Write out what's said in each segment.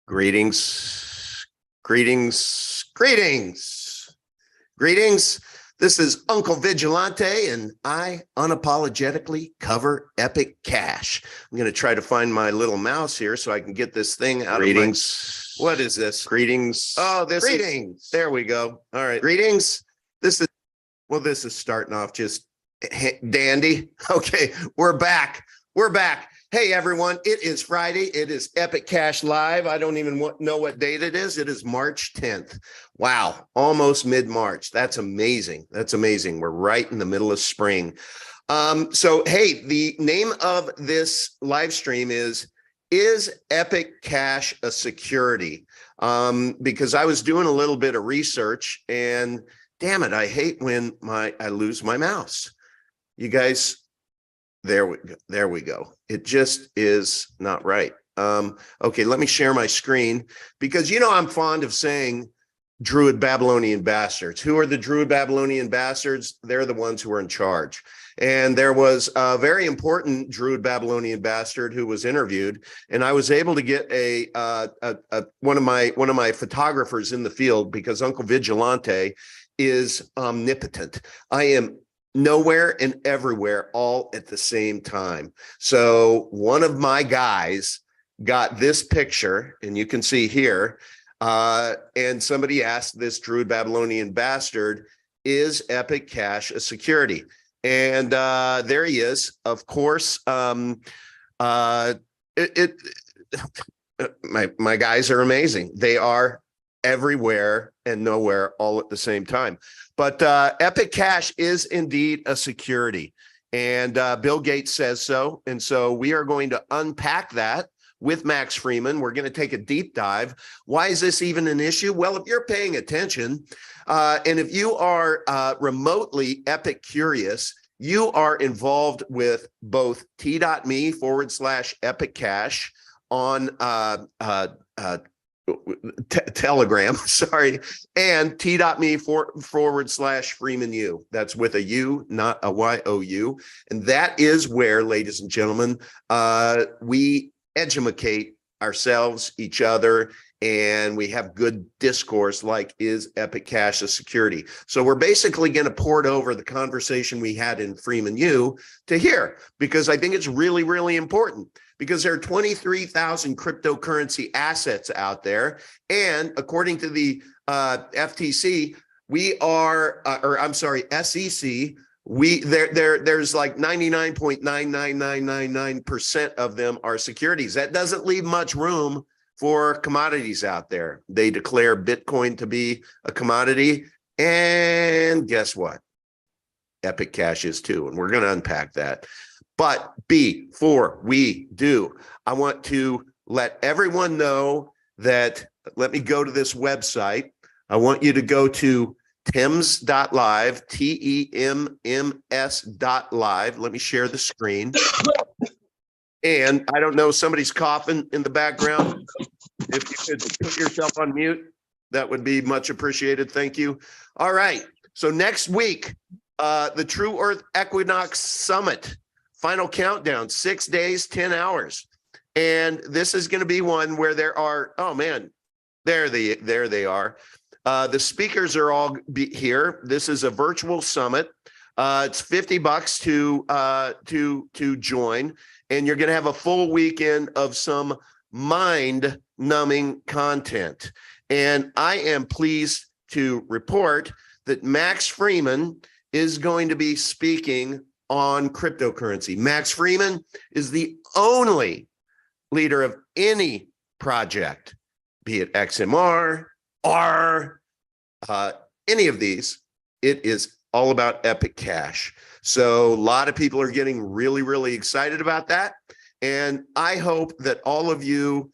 Greetings, greetings, greetings, greetings. This is Uncle Vigilante, and I unapologetically cover epic cash. I'm going to try to find my little mouse here so I can get this thing out of my... What is this? Greetings. Oh, this is... There we go. All right. Greetings. This is starting off just dandy. Okay, we're back. We're back. Hey, everyone, it is Friday. It is Epic Cash Live. I don't even know what date it is. It is March 10th. Wow, almost mid-March. That's amazing. That's amazing. We're right in the middle of spring. So, hey, the name of this live stream is Epic Cash a Security? Because I was doing a little bit of research, and damn it, I hate when I lose my mouse. You guys... There we go. It just is not right. Okay, let me share my screen because I'm fond of saying Druid Babylonian bastards. Who are the Druid Babylonian bastards? They're the ones who are in charge. And there was a very important Druid Babylonian bastard who was interviewed, and I was able to get one of my photographers in the field because Uncle Vigilante is omnipotent. I am nowhere and everywhere all at the same time. So one of my guys got this picture, and you can see here, and somebody asked this Druid Babylonian bastard, is Epic Cash a security? And there he is. Of course, my guys are amazing. They are everywhere and nowhere all at the same time. But Epic Cash is indeed a security, and Bill Gates says so. And so we are going to unpack that with Max Freeman. We're going to take a deep dive. Why is this even an issue? Well, if you're paying attention, and if you are remotely Epic curious, you are involved with both t.me/Epic Cash on Telegram, sorry, and t.me/Freeman U. That's with a U, not a Y-O-U. And that is where, ladies and gentlemen, we educate ourselves, each other, and we have good discourse like, is Epic Cash a security? So we're basically going to port over the conversation we had in Freeman U to here, because I think it's really, really important. Because there are 23,000 cryptocurrency assets out there. And according to the FTC, we are, SEC, there's like 99.99999% of them are securities. That doesn't leave much room for commodities out there. They declare Bitcoin to be a commodity. And guess what? Epic Cash is too. And we're going to unpack that. But before we do, I want to let everyone know that, let me go to this website. I want you to go to tems.live, TEMMS.live. Let me share the screen. And I don't know, somebody's coughing in the background. If you could put yourself on mute, that would be much appreciated. Thank you. All right. So next week, the True Earth Equinox Summit. Final countdown, 6 days, 10 hours. And this is going to be one where there are, oh man, there they are. The speakers are all here. This is a virtual summit. It's $50 to join. And you're going to have a full weekend of some mind-numbing content. And I am pleased to report that Max Freeman is going to be speaking on cryptocurrency. Max Freeman is the only leader of any project, be it XMR or any of these. It is all about Epic Cash. So a lot of people are getting really, really excited about that. And I hope that all of you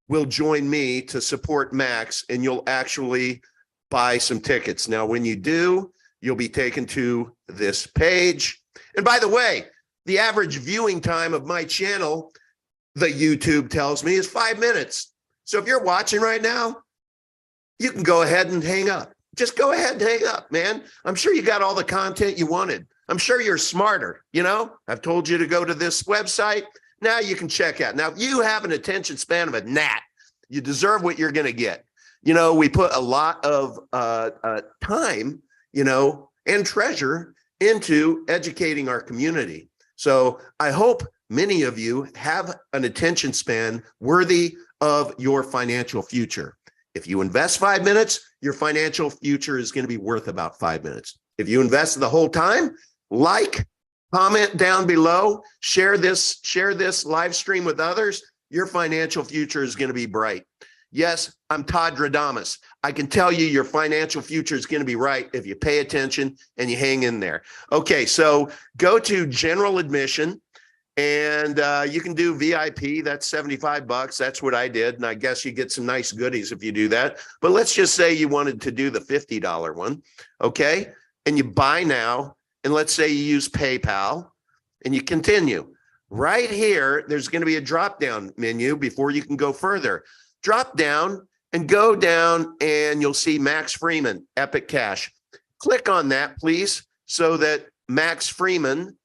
will join me to support Max, and you'll actually buy some tickets. Now, when you do, you'll be taken to this page. And by the way, the average viewing time of my channel, the YouTube tells me, is 5 minutes. So if you're watching right now, you can go ahead and hang up. Just go ahead and hang up, man. I'm sure you got all the content you wanted. I'm sure you're smarter. I've told you to go to this website. Now you can check out. Now, if you have an attention span of a gnat You deserve what you're going to get. You know, we put a lot of time, you know, and treasure into educating our community. So I hope many of you have an attention span worthy of your financial future. If you invest 5 minutes, your financial future is going to be worth about 5 minutes. If you invest the whole time, like, comment down below, share this live stream with others, your financial future is going to be bright. Yes, I'm Todd Radamas. I can tell you your financial future is going to be right if you pay attention and you hang in there. Okay, so go to general admission and you can do VIP. That's $75. That's what I did. And I guess you get some nice goodies if you do that. But let's just say you wanted to do the $50 one. Okay, and you buy now. And let's say you use PayPal and you continue. Right here, there's going to be a drop-down menu before you can go further. Drop down and go down and you'll see Max Freeman, Epic Cash. Click on that, please, so that Max Freeman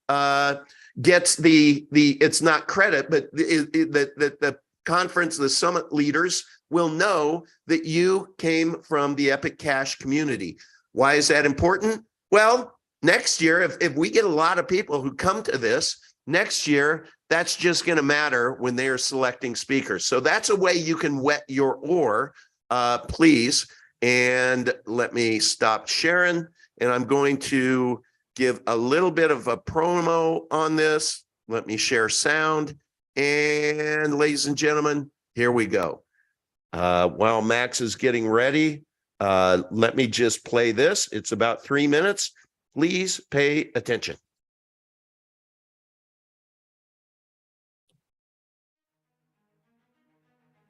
gets it's not credit, but the conference, the summit leaders will know that you came from the Epic Cash community. Why is that important? Well, next year, if we get a lot of people who come to this, next year, that's just going to matter when they are selecting speakers. So that's a way you can wet your oar, please. And let me stop sharing. And I'm going to give a little bit of a promo on this. Let me share sound. And ladies and gentlemen, here we go. While Max is getting ready, let me just play this. It's about 3 minutes. Please pay attention.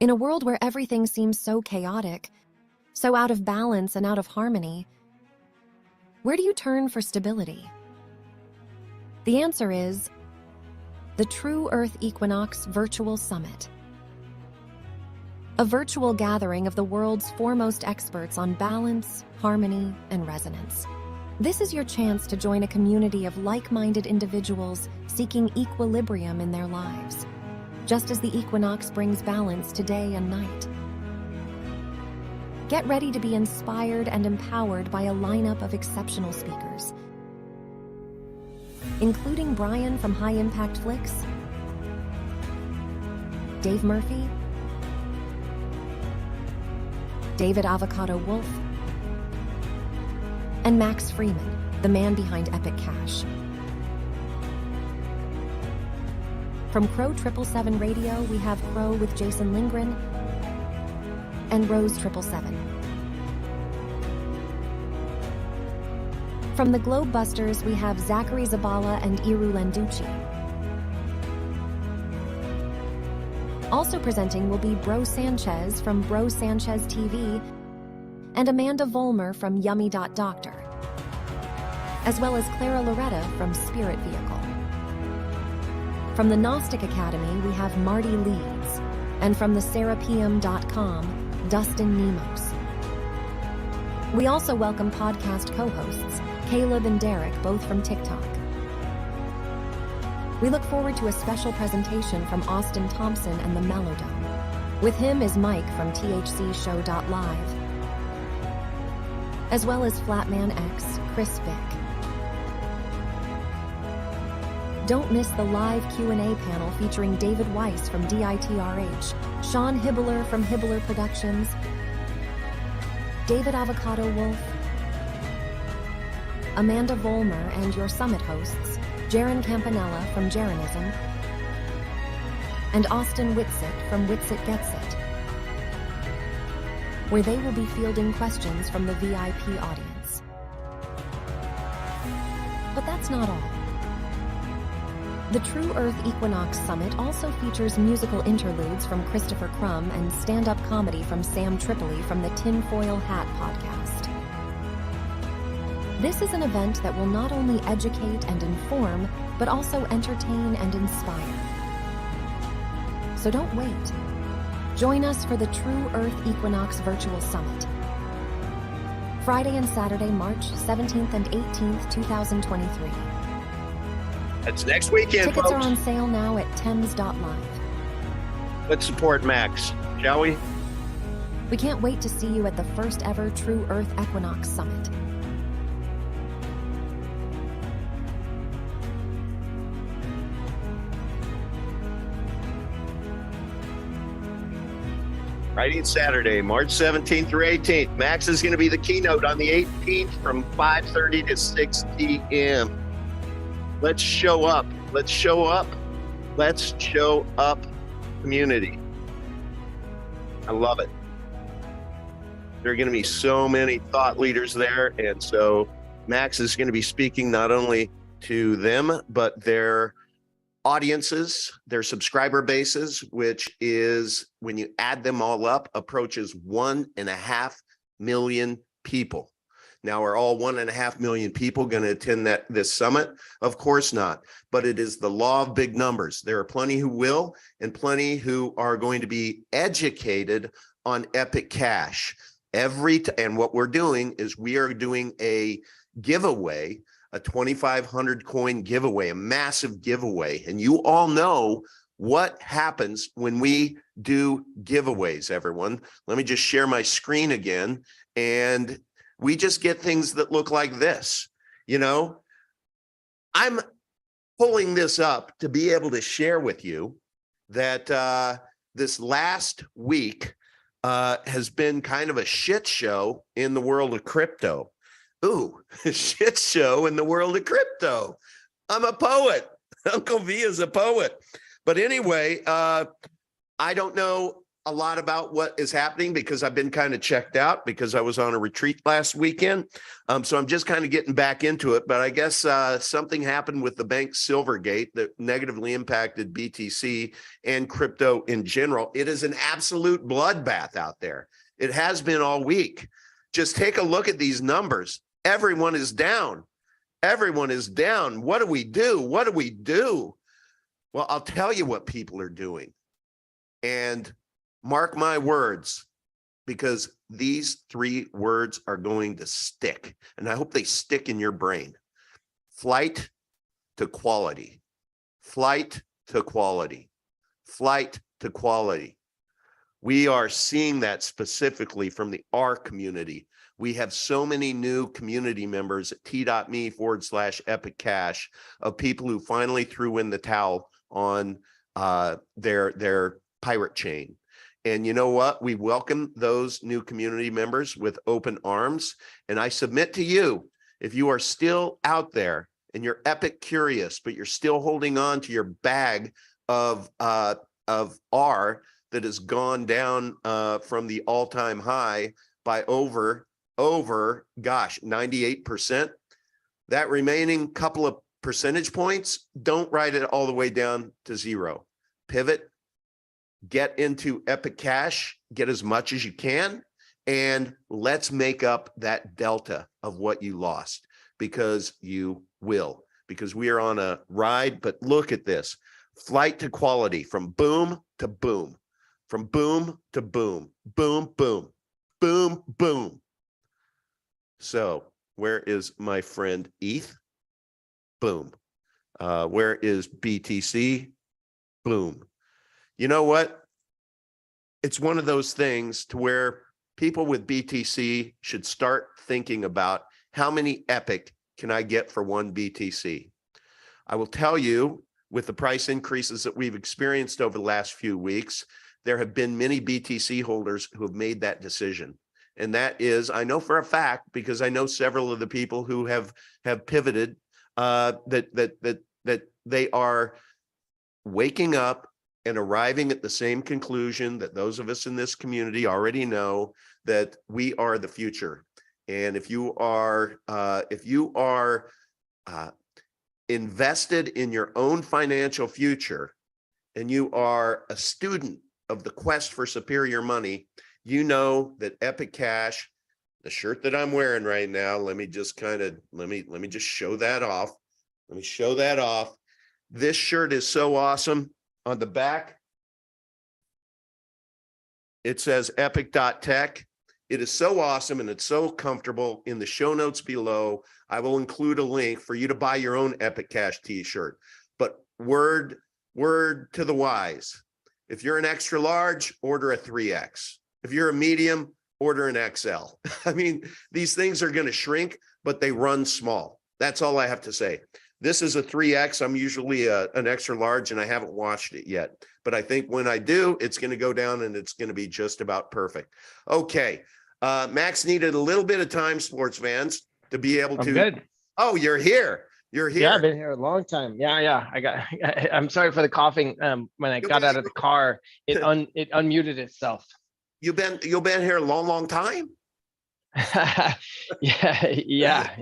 In a world where everything seems so chaotic, so out of balance and out of harmony, where do you turn for stability? The answer is the True Earth Equinox Virtual Summit, a virtual gathering of the world's foremost experts on balance, harmony, and resonance. This is your chance to join a community of like-minded individuals seeking equilibrium in their lives, just as the equinox brings balance to day and night. Get ready to be inspired and empowered by a lineup of exceptional speakers, including Brian from High Impact Flicks, Dave Murphy, David Avocado Wolf, and Max Freeman, the man behind Epic Cash. From Crow 777 Radio, we have Crow with Jason Lindgren and Rose 777. From the Globe Busters, we have Zachary Zabala and Iru Landucci. Also presenting will be Bro Sanchez from Bro Sanchez TV and Amanda Vollmer from Yummy.Doctor, as well as Clara Loretta from Spirit Vehicle. From the Gnostic Academy, we have Marty Leeds, and from the Serapeum.com, Dustin Nemos. We also welcome podcast co-hosts, Caleb and Derek, both from TikTok. We look forward to a special presentation from Austin Thompson and the Melodome. With him is Mike from THCshow.live, as well as Flatman X, Chris Vick. Don't miss the live Q&A panel featuring David Weiss from DITRH, Sean Hibbler from Hibbler Productions, David Avocado Wolf, Amanda Vollmer, and your summit hosts, Jaron Campanella from Jaronism, and Austin Whitsitt from Whitsitt Gets It, where they will be fielding questions from the VIP audience. But that's not all. The True Earth Equinox Summit also features musical interludes from Christopher Crumb and stand-up comedy from Sam Tripoli from the Tinfoil Hat podcast. This is an event that will not only educate and inform, but also entertain and inspire. So don't wait. Join us for the True Earth Equinox Virtual Summit, Friday and Saturday, March 17th and 18th, 2023. That's next weekend, Tickets folks. are on sale now at Thames.live. Let's support Max, shall we? We can't wait to see you at the first ever True Earth Equinox Summit. Friday, Saturday, March 17th through 18th. Max is going to be the keynote on the 18th from 5:30 to 6 p.m. Let's show up. Let's show up. Let's show up, community. I love it. There are going to be so many thought leaders there. And so Max is going to be speaking not only to them, but their audiences, their subscriber bases, which is, when you add them all up, approaches 1.5 million people. Now, are all 1.5 million people going to attend this summit? Of course not. But it is the law of big numbers. There are plenty who will, and plenty who are going to be educated on Epic Cash. And what we're doing is we are doing a giveaway, a 2,500 coin giveaway, a massive giveaway. And you all know what happens when we do giveaways, everyone. Let me just share my screen again. And we just get things that look like this. You know, I'm pulling this up to be able to share with you that this last week has been kind of a shit show in the world of crypto. Ooh, shit show in the world of crypto. I'm a poet. Uncle V is a poet. But anyway, I don't know a lot about what is happening because I've been kind of checked out because I was on a retreat last weekend. So I'm just kind of getting back into it. But I guess something happened with the bank Silvergate that negatively impacted BTC and crypto in general. It is an absolute bloodbath out there. It has been all week. Just take a look at these numbers. Everyone is down. Everyone is down. What do we do? What do we do? Well, I'll tell you what people are doing. And mark my words, because these 3 words are going to stick. And I hope they stick in your brain. Flight to quality. Flight to quality. Flight to quality. We are seeing that specifically from the R community. We have so many new community members at t.me/Epic Cash of people who finally threw in the towel on their pirate chain. And you know what? We welcome those new community members with open arms. And I submit to you, if you are still out there and you're epic curious, but you're still holding on to your bag of R that has gone down from the all-time high by over 98%, that remaining couple of percentage points, don't write it all the way down to 0. Pivot. Get into Epic Cash, get as much as you can, and let's make up that delta of what you lost, because you will, because we are on a ride. But look at this, flight to quality, from boom to boom, from boom to boom, boom, boom, boom, boom. So where is my friend ETH? Boom. Where is BTC? Boom. You know what? It's one of those things to where people with BTC should start thinking about, how many Epic can I get for one BTC? I will tell you, with the price increases that we've experienced over the last few weeks, there have been many BTC holders who have made that decision. And that is, I know for a fact, because I know several of the people who have pivoted, that they are waking up and arriving at the same conclusion that those of us in this community already know, that we are the future. And if you are invested in your own financial future, and you are a student of the quest for superior money, you know that Epic Cash, the shirt that I'm wearing right now, let me just show that off. Let me show that off. This shirt is so awesome. On the back, it says epic.tech. It is so awesome and it's so comfortable. In the show notes below, I will include a link for you to buy your own Epic Cash t-shirt. But word to the wise, if you're an extra large, order a 3X. If you're a medium, order an XL. I mean, these things are going to shrink, but they run small. That's all I have to say. This is a 3X. I'm usually an extra large, and I haven't washed it yet. But I think when I do, it's going to go down and it's going to be just about perfect. Okay. Max needed a little bit of time, sports fans, to be able to. I'm good. Oh, you're here. You're here. Yeah, I've been here a long time. Yeah. I'm sorry for the coughing. When I got out of the car, it unmuted itself. You've been here a long time. Yeah.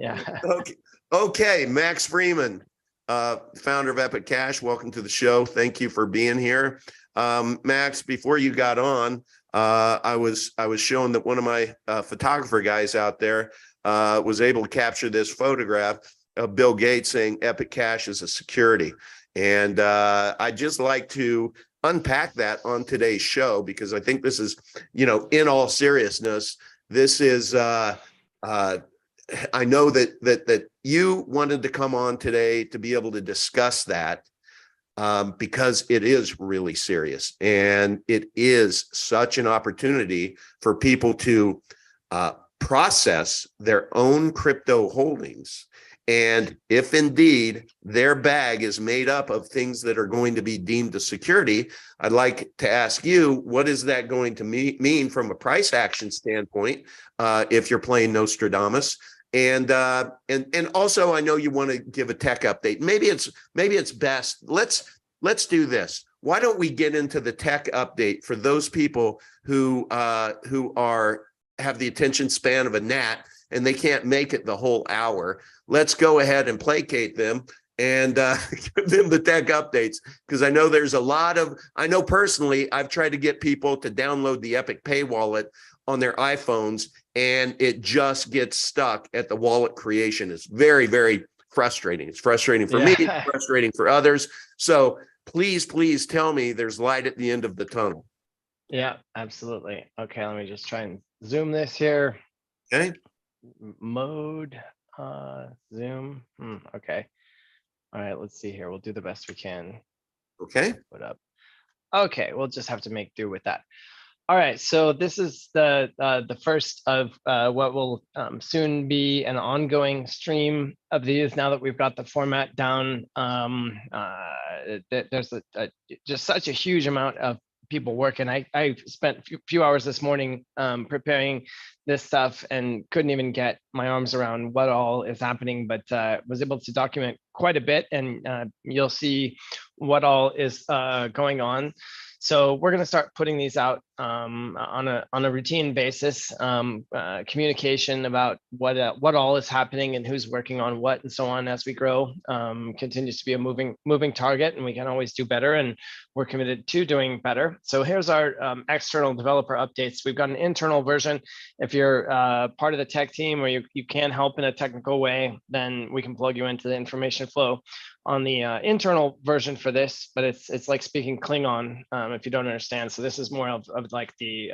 Okay. Max Freeman, founder of Epic Cash. Welcome to the show. Thank you for being here. Max, before you got on, I was showing that one of my photographer guys out there was able to capture this photograph of Bill Gates saying Epic Cash is a security. And I'd just like to unpack that on today's show, because I think this is, in all seriousness, this is, I know that you wanted to come on today to be able to discuss that, because it is really serious, and it is such an opportunity for people to process their own crypto holdings. And if indeed their bag is made up of things that are going to be deemed a security, I'd like to ask you, what is that going to mean from a price action standpoint, if you're playing Nostradamus? And also, I know you want to give a tech update. Maybe it's best. Let's do this. Why don't we get into the tech update for those people who have the attention span of a gnat and they can't make it the whole hour? Let's go ahead and placate them and give them the tech updates, because I know there's I know personally, I've tried to get people to download the Epic Pay wallet on their iPhones, and it just gets stuck at the wallet creation. It's very, very frustrating. It's frustrating for me, it's frustrating for others. So please tell me there's light at the end of the tunnel. Yeah, absolutely. Okay, let me just try and zoom this here. Okay. Mode, zoom. Okay. All right, let's see here. We'll do the best we can. Okay. Put up. Okay, we'll just have to make do with that. All right, so this is the first of what will soon be an ongoing stream of these. Now that we've got the format down, there's just such a huge amount of people working. I spent a few hours this morning preparing this stuff and couldn't even get my arms around what all is happening, but was able to document quite a bit, and you'll see what all is going on. So we're going to start putting these out on a routine basis, communication about what all is happening and who's working on what and so on as we grow. Continues to be a moving target, and we can always do better, and we're committed to doing better. So here's our external developer updates. We've got an internal version. If you're part of the tech team or you can help in a technical way, then we can plug you into the information flow on the internal version for this, but it's like speaking Klingon if you don't understand. So this is more of like the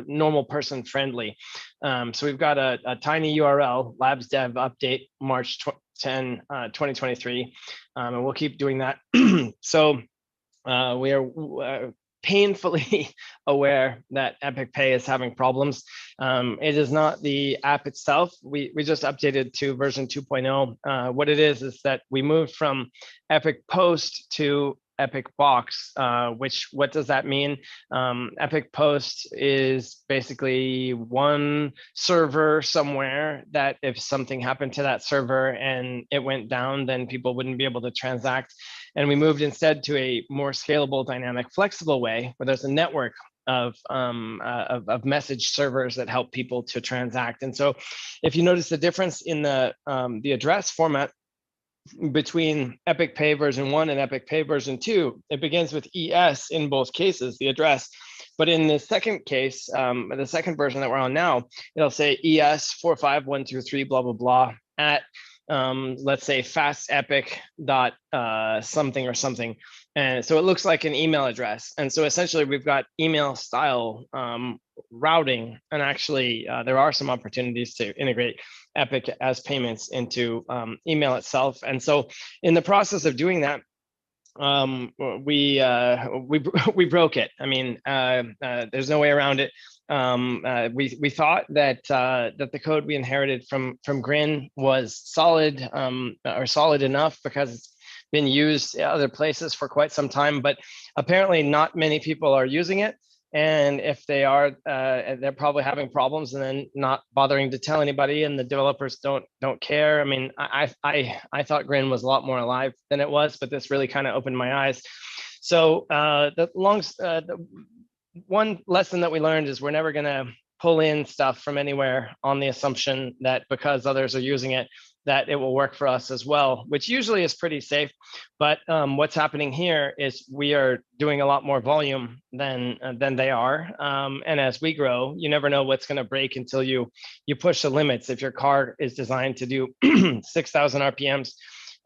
normal person friendly. So we've got a tiny URL, labs dev update March 10, 2023, and we'll keep doing that. So we are painfully aware that Epic Pay is having problems. It is not the app itself. We just updated to version 2.0. What it is that we moved from Epic Post to Epic Box, what does that mean? Epic Post is basically one server somewhere that if something happened to that server and it went down, then people wouldn't be able to transact. And we moved instead to a more scalable, dynamic, flexible way where there's a network of message servers that help people to transact. And so if you notice the difference in the address format between Epic Pay version 1 and Epic Pay version 2, it begins with ES in both cases, the address. But in the second case, the second version that we're on now, it'll say ES 45123 blah blah blah at let's say fastepic dot something or something. And so it looks like an email address. And so essentially we've got email style routing, and actually there are some opportunities to integrate Epic as payments into email itself. And so in the process of doing that, we broke it. I mean, there's no way around it. we thought that that the code we inherited from Grin was solid, or solid enough, because it's been used in other places for quite some time, but apparently not many people are using it. And if they are, they're probably having problems and then not bothering to tell anybody, and the developers don't care. I mean, I thought Grin was a lot more alive than it was, but this really kind of opened my eyes. So the one lesson that we learned is we're never going to pull in stuff from anywhere on the assumption that because others are using it, that it will work for us as well, which usually is pretty safe. But what's happening here is we are doing a lot more volume than they are. And as we grow, you never know what's going to break until you push the limits. If your car is designed to do 6,000 RPMs,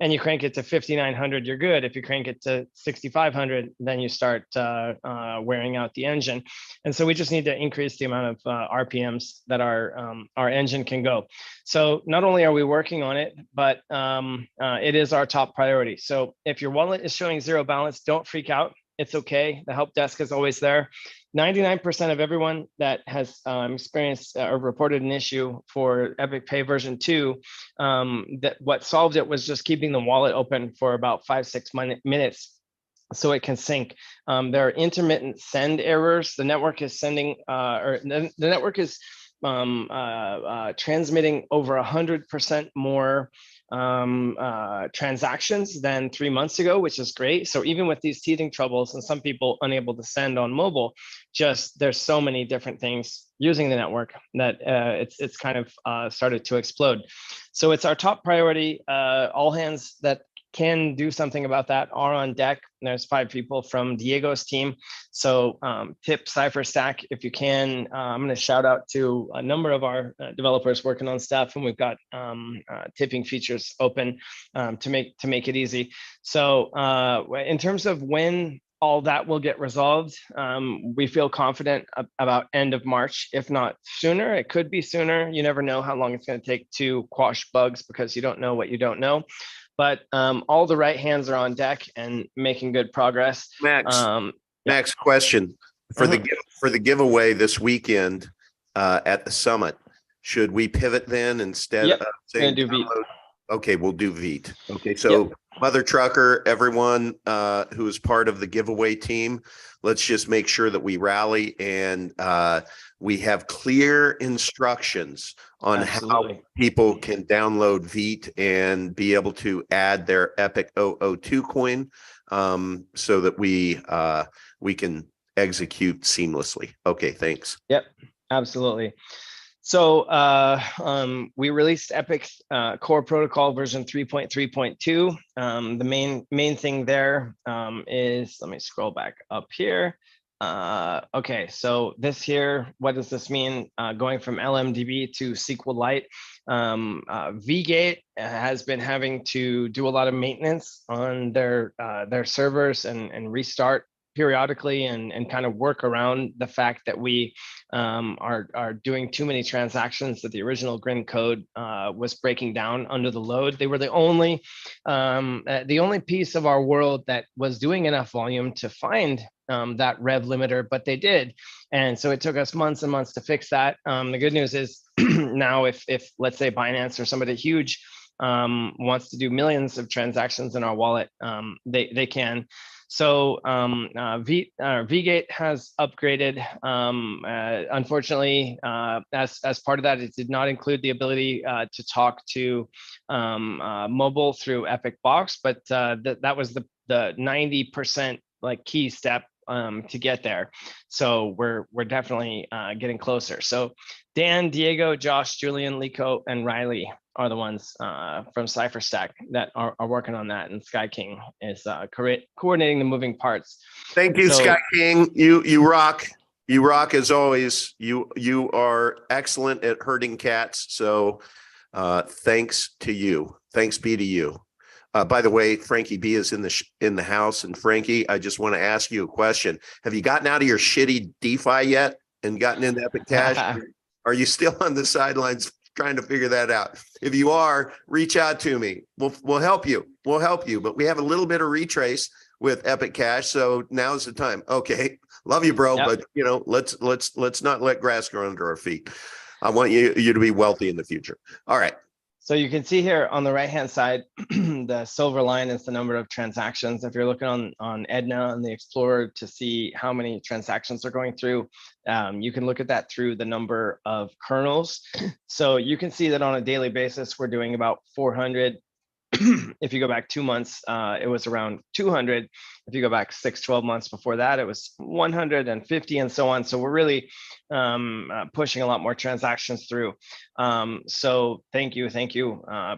and you crank it to 5,900, you're good. If you crank it to 6,500, then you start wearing out the engine. And so we just need to increase the amount of RPMs that our engine can go. So not only are we working on it, but it is our top priority. So if your wallet is showing zero balance, don't freak out. It's okay. The help desk is always there. 99% of everyone that has experienced or reported an issue for Epic Pay version 2, that what solved it was just keeping the wallet open for about 5-6 minutes so it can sync. There are intermittent send errors. The network is sending, or the network is transmitting over 100% more transactions than 3 months ago, which is great. So even with these teething troubles and some people unable to send on mobile, just there's so many different things using the network that it's kind of started to explode. So it's our top priority. All hands that can do something about that are on deck. There's 5 people from Diego's team. So tip CipherStack if you can. I'm going to shout out to a number of our developers working on stuff, and we've got tipping features open to make it easy. So in terms of when all that will get resolved, we feel confident about end of March, if not sooner. It could be sooner. You never know how long it's going to take to quash bugs, because you don't know what you don't know. But all the right hands are on deck and making good progress. Max, question for the giveaway this weekend at the summit. Should we pivot then instead of saying do Veet? Okay, we'll do Veet. Okay, so Mother Trucker, everyone who is part of the giveaway team, let's just make sure that we rally and we have clear instructions on how people can download Veet and be able to add their Epic 002 coin so that we can execute seamlessly. Okay, thanks. Yep, absolutely. So we released Epic Core Protocol version 3.3.2. The main thing there is, let me scroll back up here. Okay, so this here, what does this mean? Going from LMDB to SQLite. Vgate has been having to do a lot of maintenance on their servers and restart periodically and kind of work around the fact that we are doing too many transactions, that the original Grin code was breaking down under the load. They were the only piece of our world that was doing enough volume to find that rev limiter, but they did. And so it took us months and months to fix that. The good news is now if let's say Binance or somebody huge wants to do millions of transactions in our wallet, they can. So Vgate has upgraded. Unfortunately, as part of that, it did not include the ability to talk to mobile through Epic Box, but that was the 90% like key step to get there. So we're definitely getting closer. So Dan, Diego, Josh, Julian, Liko, and Riley are the ones from CipherStack that are working on that, and Sky King is coordinating the moving parts. Thank you, Sky King. You rock. You rock as always. You are excellent at herding cats. So thanks to you. Thanks be to you. By the way, Frankie B is in the house, and Frankie, I just want to ask you a question. Have you gotten out of your shitty DeFi yet and gotten into Epic Cash? Are you still on the sidelines trying to figure that out? If you are, reach out to me. We'll help you. We'll help you. But we have a little bit of retrace with Epic Cash. So now's the time. Okay. Love you, bro. Yep. But you know, let's not let grass grow under our feet. I want you to be wealthy in the future. All right. So you can see here on the right-hand side, the silver line is the number of transactions. If you're looking on Edna and the Explorer to see how many transactions are going through, you can look at that through the number of kernels. So you can see that on a daily basis, we're doing about 400. If you go back 2 months, it was around 200. If you go back 6-12 months before that, it was 150 and so on. So we're really pushing a lot more transactions through. So thank you,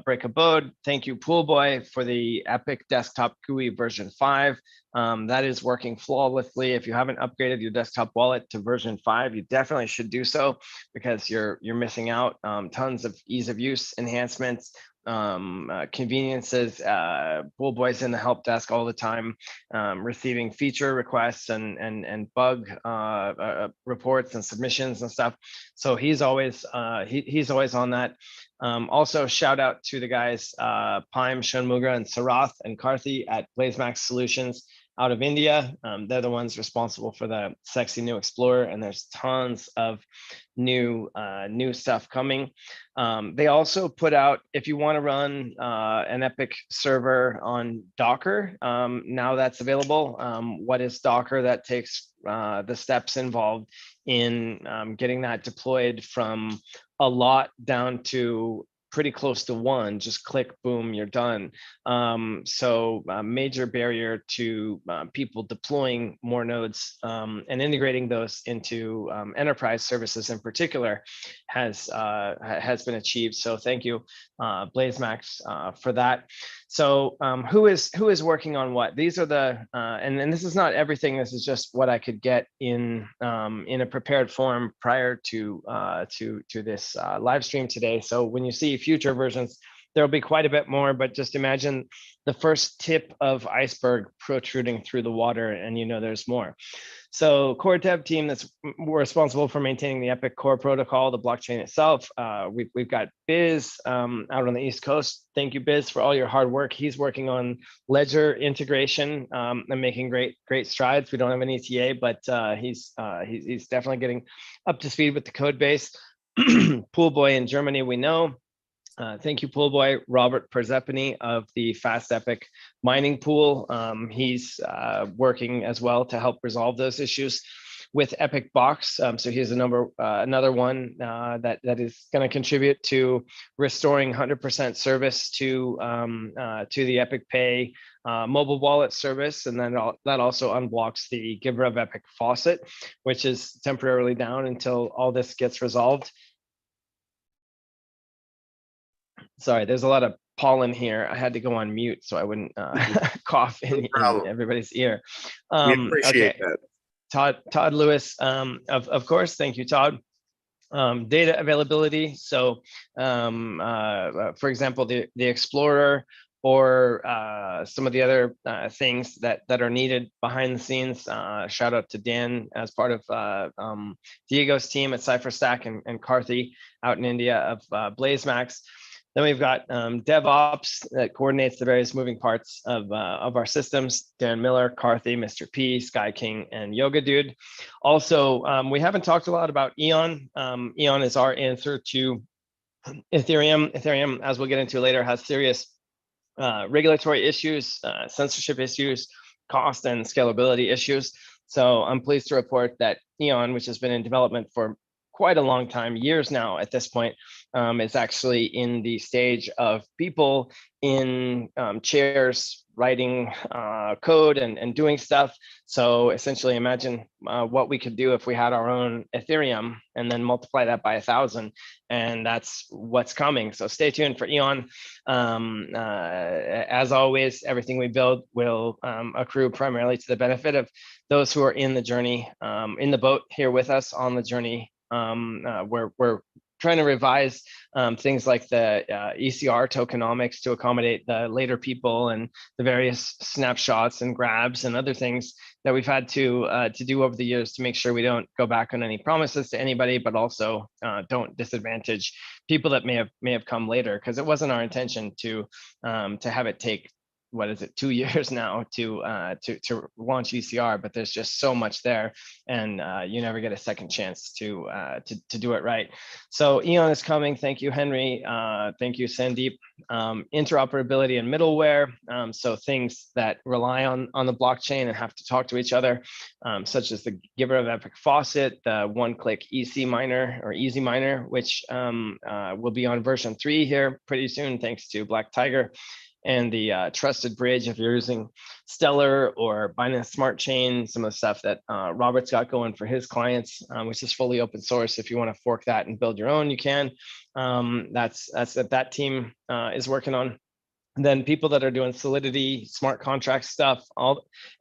Break Abode. Thank you, Poolboy, for the Epic Desktop GUI version 5. That is working flawlessly. If you haven't upgraded your desktop wallet to version 5, you definitely should do so, because you're missing out. Tons of ease of use enhancements, conveniences. Poolboy's in the help desk all the time, receiving feature requests and bug reports and submissions and stuff. So he's always he's always on that. Also, shout out to the guys Paim, Shanmuga, and Sarath and Karthi at BlazeMax Solutions out of India. They're the ones responsible for the sexy new Explorer, and there's tons of new stuff coming. They also put out, if you want to run an Epic server on Docker, now that's available. What is Docker? That takes the steps involved in getting that deployed from a lot down to pretty close to one. Just click, boom, you're done. So a major barrier to people deploying more nodes and integrating those into enterprise services in particular has been achieved. So thank you, BlazeMax, for that. So who is working on what? These are the and this is not everything. This is just what I could get in a prepared form prior to this live stream today. So when you see future versions, there'll be quite a bit more, but just imagine the first tip of iceberg protruding through the water, and you know there's more. So core dev team that's responsible for maintaining the Epic core protocol, the blockchain itself. We've got Biz out on the East Coast. Thank you, Biz, for all your hard work. He's working on Ledger integration and making great strides. We don't have an ETA, but he's definitely getting up to speed with the code base. Poolboy in Germany, we know. Thank you, Poolboy. Robert Persephone of the Fast Epic mining pool. He's working as well to help resolve those issues with Epic Box. So here's another one that is going to contribute to restoring 100% service to the Epic Pay mobile wallet service, and then that also unblocks the Giver of Epic faucet, which is temporarily down until all this gets resolved. Sorry, there's a lot of pollen here. I had to go on mute so I wouldn't cough in everybody's ear. We appreciate that. Todd Lewis, of course, thank you, Todd. Data availability. So, for example, the Explorer or some of the other things that are needed behind the scenes. Shout out to Dan as part of Diego's team at CypherStack and Karthi out in India of BlazeMax. Then we've got DevOps that coordinates the various moving parts of our systems. Darren Miller, Karthi, Mr. P, Sky King, and Yoga Dude. Also, we haven't talked a lot about Eon. Eon is our answer to Ethereum. Ethereum, as we'll get into later, has serious regulatory issues, censorship issues, cost and scalability issues. So I'm pleased to report that Eon, which has been in development for quite a long time, years now at this point, is actually in the stage of people in chairs writing code and doing stuff. So essentially imagine what we could do if we had our own Ethereum and then multiply that by 1,000, and that's what's coming. So stay tuned for Eon. As always, everything we build will accrue primarily to the benefit of those who are in the journey, in the boat here with us on the journey. We're trying to revise things like the ECR tokenomics to accommodate the later people and the various snapshots and grabs and other things that we've had to do over the years to make sure we don't go back on any promises to anybody, but also don't disadvantage people that may have come later, because it wasn't our intention to have it take what is it, 2 years now to launch ECR, but there's just so much there, and you never get a second chance to do it right. So Eon is coming. Thank you, Henry. Thank you, Sandeep. Interoperability and middleware. So things that rely on the blockchain and have to talk to each other, such as the giver of Epic Faucet, the one-click EC miner or Easy Miner, which will be on version 3 here pretty soon, thanks to Black Tiger. And the trusted bridge, if you're using Stellar or Binance Smart Chain, some of the stuff that Robert's got going for his clients, which is fully open source. If you want to fork that and build your own, you can. That's what that team is working on. And then people that are doing Solidity, smart contract stuff,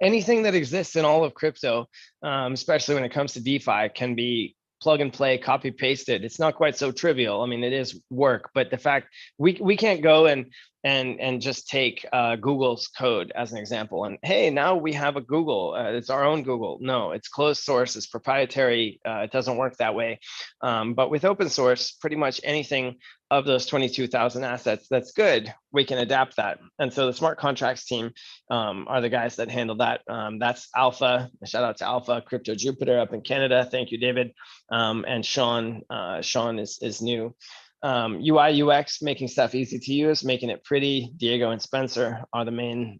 anything that exists in all of crypto, especially when it comes to DeFi, can be plug and play, copy pasted. It's not quite so trivial. I mean, it is work, but the fact we can't go and just take Google's code as an example. And hey, now we have a Google. It's our own Google. No, it's closed source. It's proprietary. It doesn't work that way. But with open source, pretty much anything of those 22,000 assets that's good, we can adapt that. And so the smart contracts team are the guys that handle that. That's Alpha. Shout out to Alpha, Crypto Jupiter up in Canada. Thank you, David. And Sean. Sean is new. UI UX, making stuff easy to use, making it pretty. Diego and Spencer are the main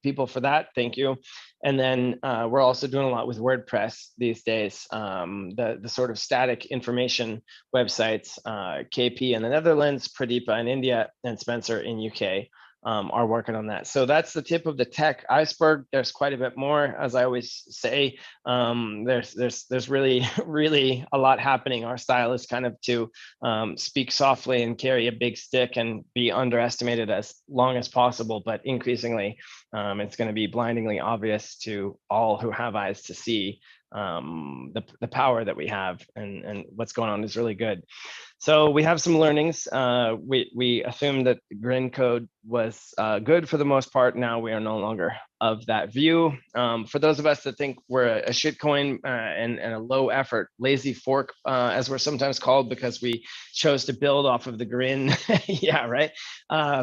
people for that. Thank you. And then we're also doing a lot with WordPress these days. The sort of static information websites, KP in the Netherlands, Pradeepa in India, and Spencer in UK. Are working on that. So that's the tip of the tech iceberg. There's quite a bit more, as I always say. There's really a lot happening. Our style is kind of to speak softly and carry a big stick and be underestimated as long as possible, but increasingly it's going to be blindingly obvious to all who have eyes to see the power that we have, and what's going on is really good. So we have some learnings. We assumed that the Grin code was good for the most part. Now we are no longer of that view. For those of us that think we're a shitcoin and a low effort, lazy fork, as we're sometimes called, because we chose to build off of the Grin, yeah, right,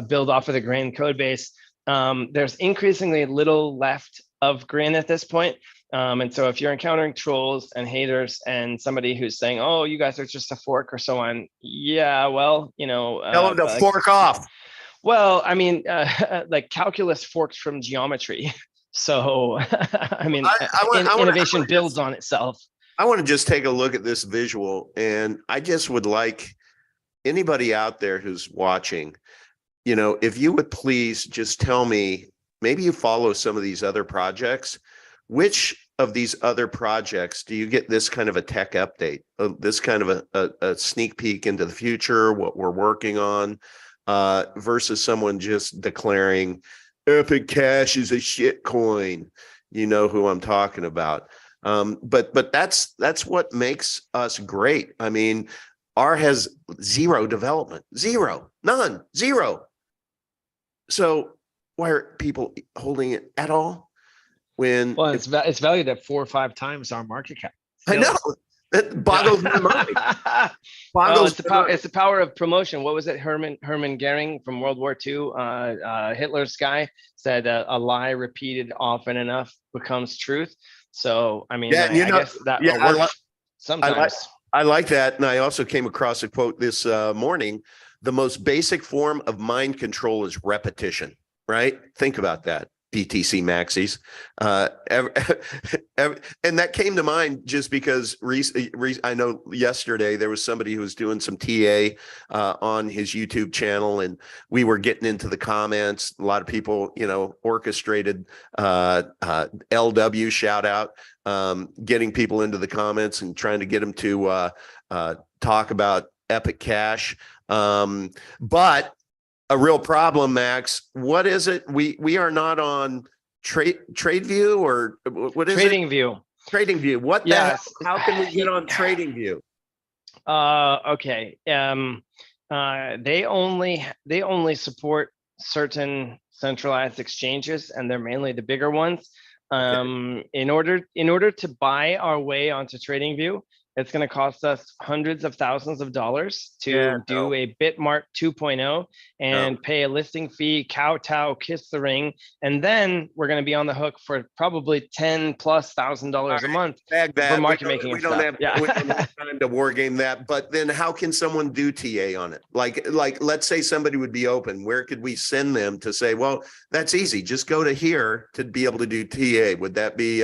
build off of the Grin code base. There's increasingly little left of Grin at this point. And so if you're encountering trolls and haters and somebody who's saying, oh, you guys are just a fork or so on, yeah, well, you know, tell them to fork off. Well, I mean, like calculus forks from geometry. So, I mean, innovation builds on itself. I want to just take a look at this visual, and I just would like anybody out there who's watching, you know, if you would please just tell me, maybe you follow some of these other projects. Which of these other projects do you get this kind of a tech update, this kind of a sneak peek into the future, what we're working on, versus someone just declaring Epic Cash is a shit coin? You know who I'm talking about. But that's what makes us great. I mean, R has zero development, none. So why are people holding it at all? When it's valued at 4 or 5 times our market cap. Still. I know that boggles my mind. It's the power of promotion. What was it? Hermann Goering from World War II, Hitler's guy, said a lie repeated often enough becomes truth. So I mean, I guess that works sometimes. I like that, and I also came across a quote this morning: "The most basic form of mind control is repetition." Right? Think about that. BTC maxis, and that came to mind just because I know yesterday there was somebody who was doing some TA on his YouTube channel, and we were getting into the comments. A lot of people, you know, orchestrated LW shout out, getting people into the comments and trying to get them to talk about Epic Cash, but a real problem, Max. What is it? We are not on TradeView, or what is TradingView. TradingView. What the hell? How can we get on TradingView? Okay. They only support certain centralized exchanges, and they're mainly the bigger ones. In order to buy our way onto TradingView, It's going to cost us hundreds of thousands of dollars to do a Bitmart 2.0 and pay a listing fee, kowtow, kiss the ring. And then we're going to be on the hook for probably $10,000+ a month for market making and stuff. We don't have time to war game that. But then how can someone do TA on it? Like let's say somebody would be open. Where could we send them to say, well, that's easy. Just go to here to be able to do TA. Would that be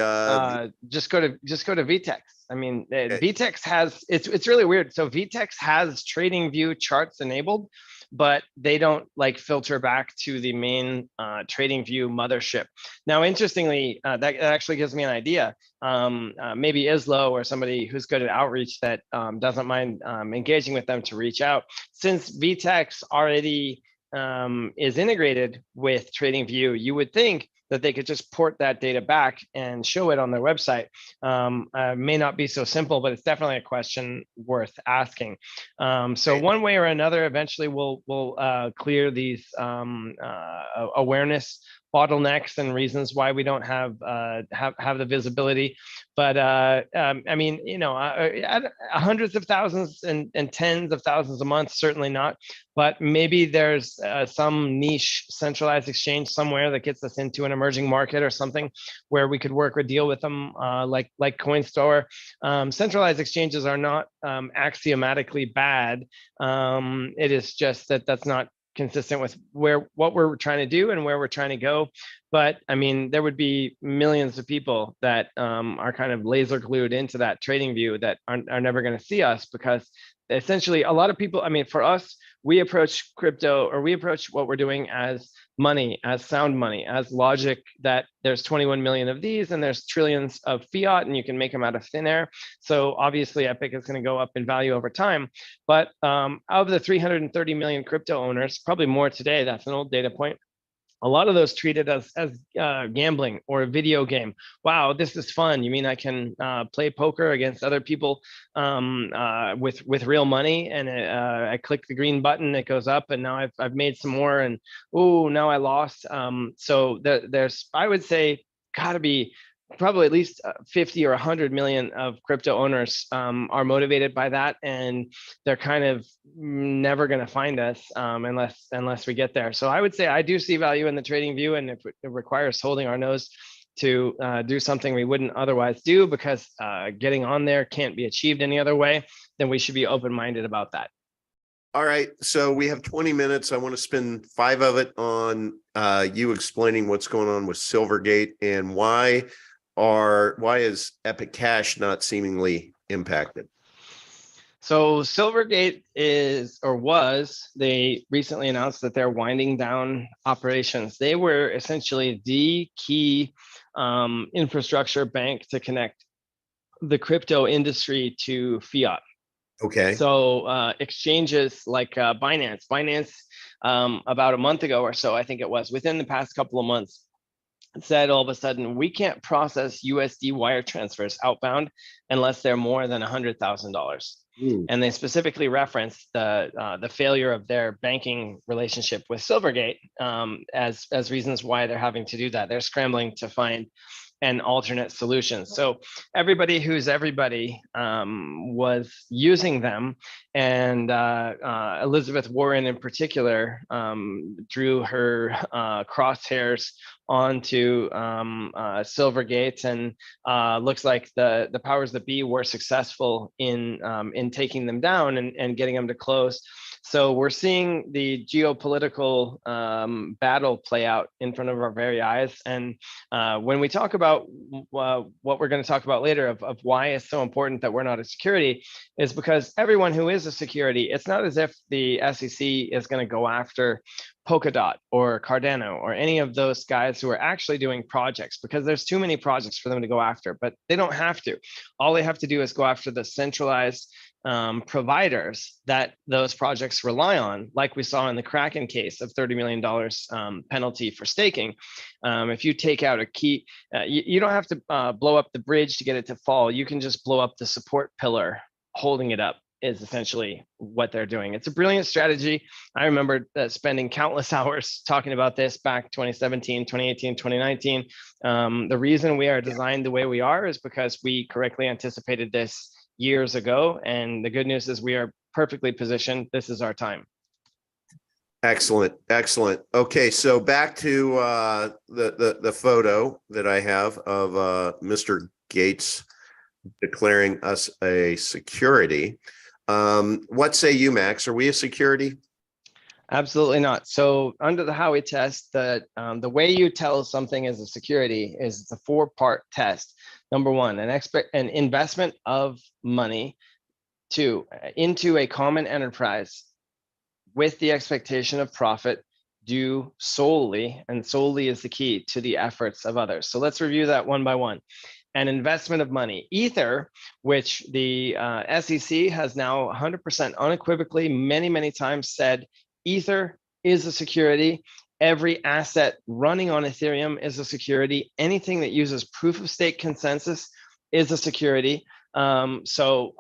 just go to VTEX. I mean, VTEX has, it's really weird. So VTEX has TradingView charts enabled, but they don't like filter back to the main TradingView mothership. Now, interestingly, that actually gives me an idea. Maybe Islo or somebody who's good at outreach that doesn't mind engaging with them to reach out. Since VTEX already is integrated with TradingView, you would think that they could just port that data back and show it on their website. May not be so simple, but it's definitely a question worth asking. So one way or another, eventually we'll clear these awareness bottlenecks and reasons why we don't have the visibility. But I mean, you know, hundreds of thousands and tens of thousands a month, certainly not. But maybe there's some niche centralized exchange somewhere that gets us into an emerging market or something where we could work or deal with them, like CoinStore. Centralized exchanges are not axiomatically bad. It is just that that's not consistent with what we're trying to do and where we're trying to go. But I mean, there would be millions of people that are kind of laser glued into that TradingView that are never going to see us, because essentially a lot of people, I mean, for us, we approach crypto, or we approach what we're doing as money, as sound money, as logic, that there's 21 million of these and there's trillions of fiat and you can make them out of thin air. So obviously Epic is going to go up in value over time. But of the 330 million crypto owners, probably more today, that's an old data point, a lot of those treat it as gambling or a video game. Wow, this is fun. You mean I can play poker against other people with real money, and I click the green button, it goes up, and now I've made some more, and oh, now I lost. So there's, I would say, got to be probably at least 50 or 100 million of crypto owners are motivated by that, and they're kind of never going to find us unless we get there. So I would say I do see value in the TradingView, and if it requires holding our nose to do something we wouldn't otherwise do, because getting on there can't be achieved any other way, then we should be open-minded about that. All right, so we have 20 minutes. I want to spend 5 of it on you explaining what's going on with Silvergate and why is Epic Cash not seemingly impacted? So Silvergate they recently announced that they're winding down operations. They were essentially the key infrastructure bank to connect the crypto industry to fiat. Okay. So exchanges like Binance, about a month ago or so, I think it was, within the past couple of months, said all of a sudden, we can't process USD wire transfers outbound unless they're more than $100,000. And they specifically referenced the failure of their banking relationship with Silvergate as reasons why they're having to do that. They're scrambling to find an alternate solution. So everybody who's everybody was using them, and Elizabeth Warren in particular drew her crosshairs onto Silvergate, and looks like the powers that be were successful in taking them down and getting them to close. So we're seeing the geopolitical battle play out in front of our very eyes. And when we talk about what we're going to talk about later of why it's so important that we're not a security, is because everyone who is a security, it's not as if the SEC is going to go after Polkadot or Cardano or any of those guys who are actually doing projects, because there's too many projects for them to go after, but they don't have to. All they have to do is go after the centralized providers that those projects rely on, like we saw in the Kraken case of $30 million penalty for staking. If you take out a key, you don't have to blow up the bridge to get it to fall. You can just blow up the support pillar holding it up, is essentially what they're doing. It's a brilliant strategy. I remember spending countless hours talking about this back 2017, 2018, 2019. The reason we are designed the way we are is because we correctly anticipated this years ago. And the good news is we are perfectly positioned. This is our time. Excellent, excellent. Okay, so back to the photo that I have of Mr. Gates declaring us a security. What say you, Max? Are we a security? Absolutely not. So under the Howey test, the way you tell something is a security is it's a 4-part test. Number one, an investment of money into a common enterprise with the expectation of profit due solely, and solely is the key, to the efforts of others. So let's review that one by one. An investment of money. Ether, which the SEC has now 100% unequivocally many times said, Ether is a security. Every asset running on Ethereum is a security. Anything that uses proof of stake consensus is a security. So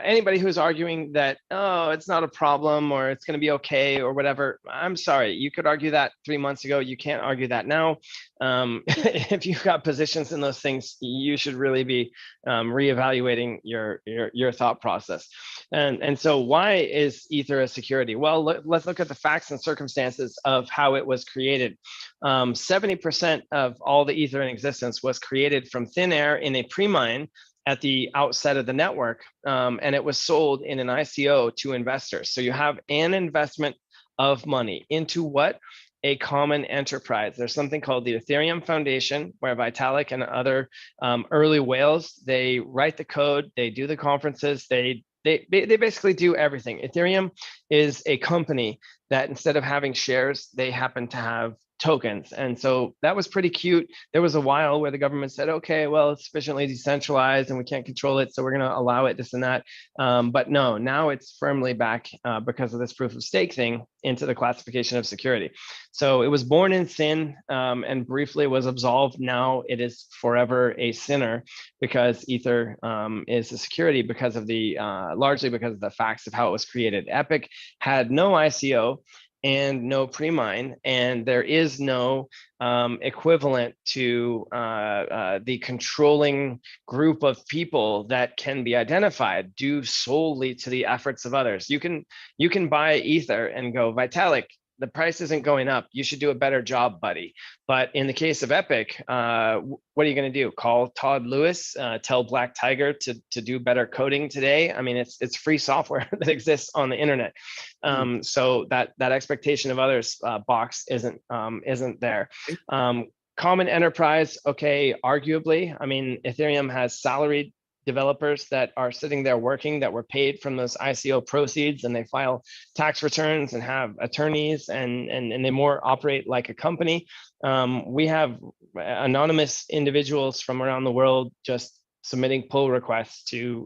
anybody who's arguing that, oh, it's not a problem or it's going to be okay or whatever, I'm sorry, you could argue that 3 months ago. You can't argue that now. If you've got positions in those things, you should really be reevaluating your thought process. And so why is Ether a security? Well, let's look at the facts and circumstances of how it was created. 70% of all the Ether in existence was created from thin air in a pre-mine at the outset of the network, and it was sold in an ICO to investors. So you have an investment of money into what? A common enterprise. There's something called the Ethereum Foundation, where Vitalik and other early whales, they write the code, they do the conferences, they basically do everything. Ethereum is a company that instead of having shares, they happen to have tokens. And so that was pretty cute. There was a while where the government said, okay, well, it's sufficiently decentralized and we can't control it, so we're going to allow it, this and that. But no, now it's firmly back because of this proof of stake thing into the classification of security. So it was born in sin and briefly was absolved. Now it is forever a sinner because Ether is a security because of the, largely because of the facts of how it was created. Epic had no ICO and no pre-mine, and there is no equivalent to the controlling group of people that can be identified due solely to the efforts of others. You can buy Ether and go, Vitalik, the price isn't going up. You should do a better job, buddy. But in the case of Epic, what are you going to do? Call Todd Lewis, tell Black Tiger to do better coding today? I mean, it's free software that exists on the internet. So that expectation of others box isn't there. Common enterprise, okay, arguably. I mean, Ethereum has salaried developers that are sitting there working that were paid from those ICO proceeds, and they file tax returns and have attorneys and they more operate like a company. We have anonymous individuals from around the world just submitting pull requests to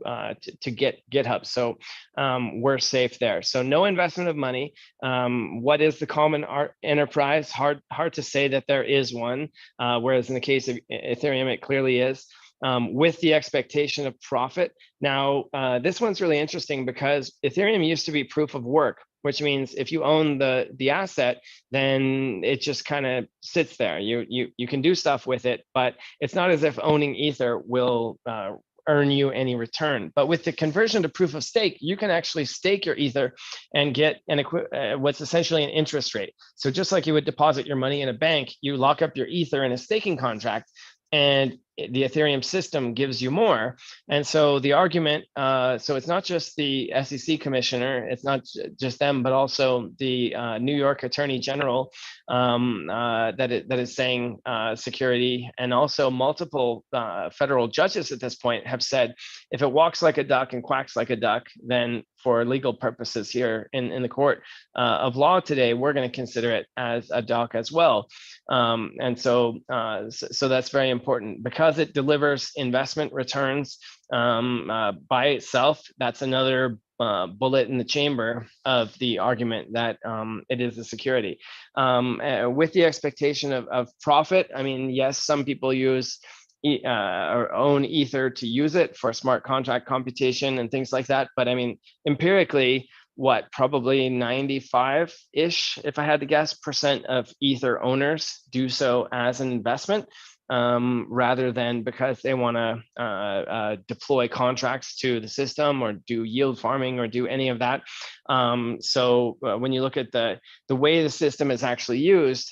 get GitHub. So we're safe there. So no investment of money. What is the common enterprise? Hard to say that there is one, whereas in the case of Ethereum, it clearly is. With the expectation of profit. Now, this one's really interesting because Ethereum used to be proof of work, which means if you own the asset, then it just kind of sits there. You can do stuff with it, but it's not as if owning Ether will earn you any return. But with the conversion to proof of stake, you can actually stake your Ether and get what's essentially an interest rate. So just like you would deposit your money in a bank, you lock up your Ether in a staking contract, and the Ethereum system gives you more. And so the argument, so it's not just the SEC commissioner, it's not just them, but also the New York Attorney General that is saying security, and also multiple federal judges at this point have said, if it walks like a duck and quacks like a duck, then for legal purposes here in the court of law today, we're going to consider it as a duck as well. And so that's very important because it delivers investment returns by itself. That's another bullet in the chamber of the argument that it is a security. With the expectation of profit, I mean, yes, some people use or own Ether to use it for smart contract computation and things like that. But I mean, empirically, what, probably 95-ish, if I had to guess, % of Ether owners do so as an investment. rather than because they want to deploy contracts to the system or do yield farming or do any of that. So when you look at the way the system is actually used,